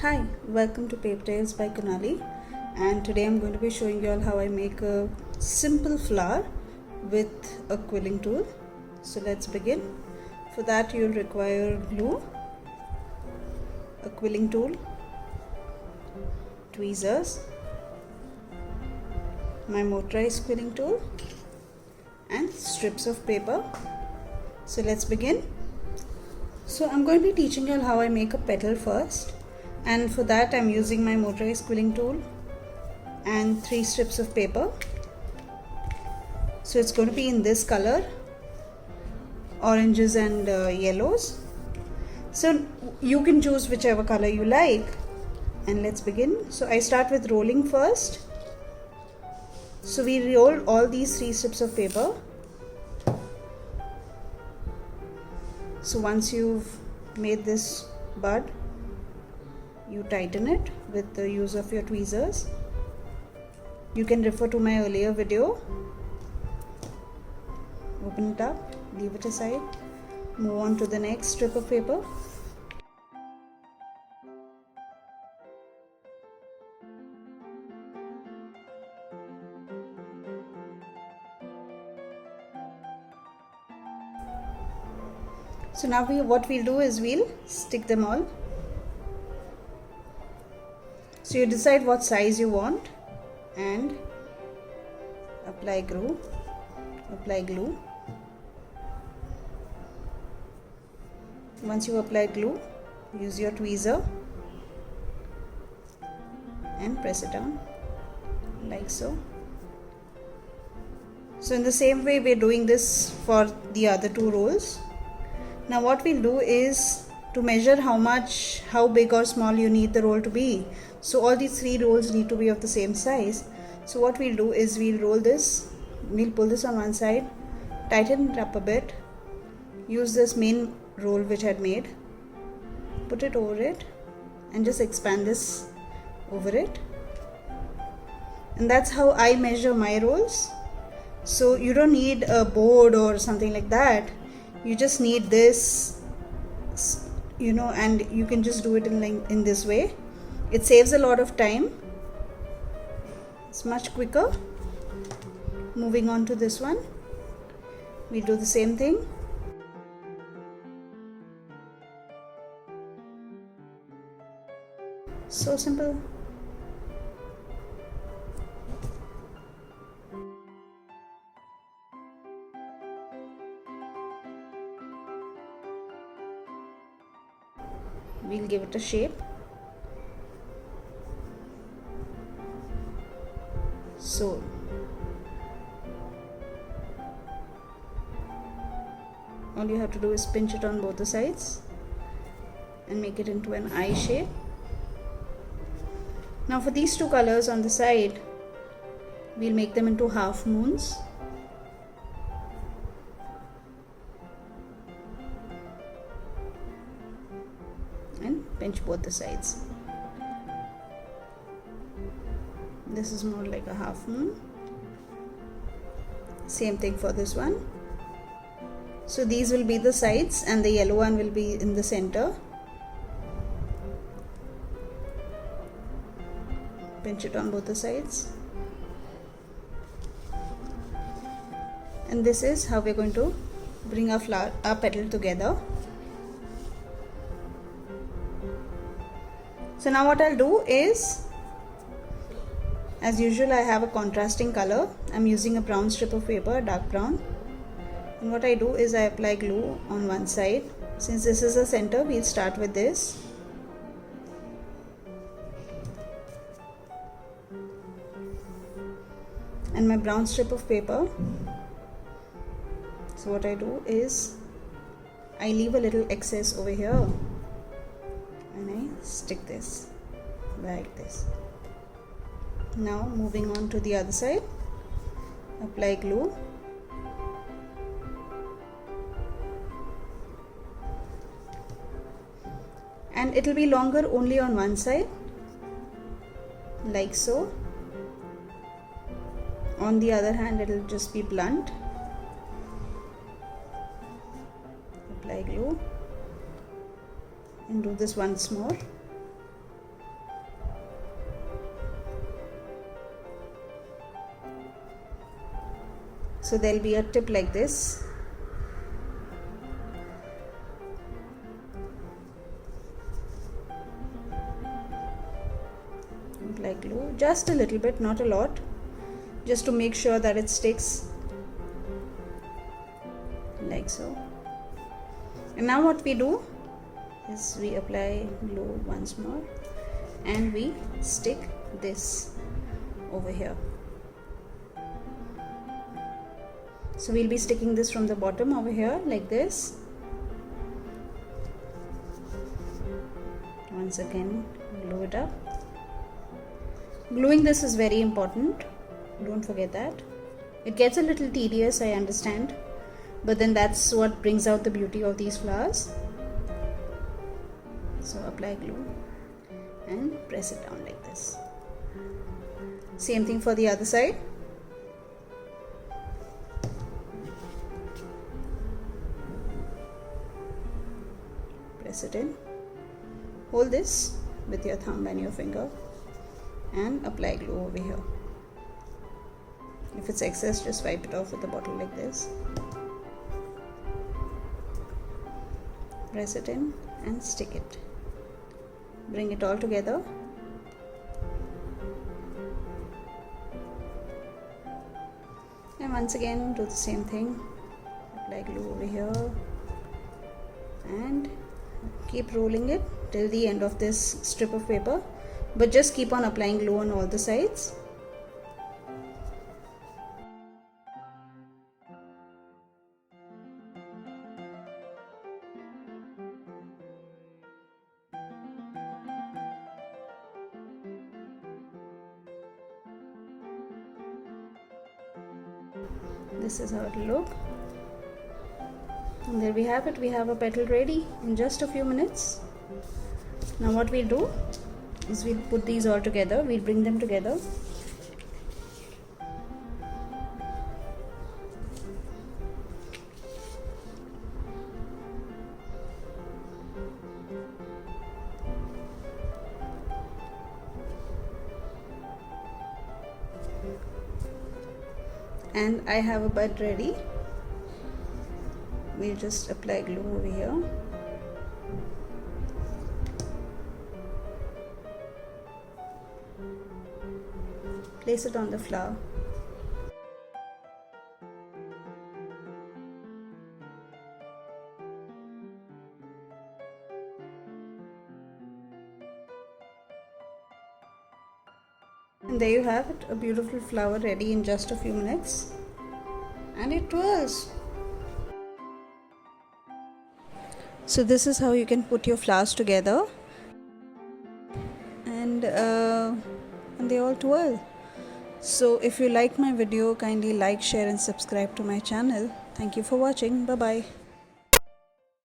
Hi, welcome to Paper Tales by Kunali, and today I'm going to be showing you all how I make a simple flower with a quilling tool. So let's begin. For that you'll require glue, a quilling tool, tweezers, my motorized quilling tool and strips of paper. So let's begin. So I'm going to be teaching you all how I make a petal first, and for that I'm using my motorized quilling tool and 3 strips of paper. So it's going to be in this color, oranges and yellows. So you can choose whichever color you like, and let's begin. So I start with rolling first. So we roll all these 3 strips of paper. So once you've made this bud, you tighten it with the use of your tweezers. You can refer to my earlier video. Open it up, leave it aside, move on to the next strip of paper. So now what we'll do is we'll stick them all. So you decide what size you want and apply glue. Once you apply glue, use your tweezer and press it down like so. So in the same way we're doing this for the other 2 rolls. Now what we'll do is to measure how big or small you need the roll to be. So all these 3 rolls need to be of the same size. So what we'll do is we'll pull this on one side, tighten it up a bit, use this main roll which I had made, put it over it and just expand this over it. And that's how I measure my rolls. So you don't need a board or something like that. You just need this, and you can just do it in this way. It saves a lot of time. It's much quicker. Moving on to this one, we do the same thing. So simple. We'll give it a shape. So all you have to do is pinch it on both the sides and make it into an eye shape. Now for these 2 colors on the side, we'll make them into half moons. And pinch both the sides. This is more like a half moon. Same thing for this one. So these will be the sides and the yellow one will be in the center. Pinch it on both the sides. And this is how we're going to bring our petal together. So now what I'll do is, as usual, I have a contrasting color. I'm using a brown strip of paper, dark brown. And what I do is I apply glue on one side. Since this is the center, we'll start with this. And my brown strip of paper. So what I do is I leave a little excess over here and I stick this like this. Now moving on to the other side, apply glue. And it will be longer only on one side, like so. On the other hand, it will just be blunt. Apply glue and do this once more. So there'll be a tip like this. Apply glue, just a little bit, not a lot, just to make sure that it sticks, like so. And now what we do is we apply glue once more and we stick this over here. So we'll be sticking this from the bottom over here like this. Once again, glue it up. Gluing this is very important, don't forget that. It gets a little tedious, I understand, but then that's what brings out the beauty of these flowers. So apply glue and press it down like this. Same thing for the other side. Press it in. Hold this with your thumb and your finger and apply glue over here. If it's excess, just wipe it off with the bottle like this. Press it in and stick it. Bring it all together. And once again do the same thing. Apply glue over here and keep rolling it till the end of this strip of paper, but just keep on applying glue on all the sides. This is how it will look. And there we have it. We have a petal ready in just a few minutes. Now what we'll do is we'll put these all together. We'll bring them together. And I have a bud ready. We'll just apply glue over here. Place it on the flower. And there you have it, a beautiful flower ready in just a few minutes. And it twirls. So this is how you can put your flowers together, and they all twirl. So if you like my video, kindly like, share and subscribe to my channel. Thank you for watching. Bye bye.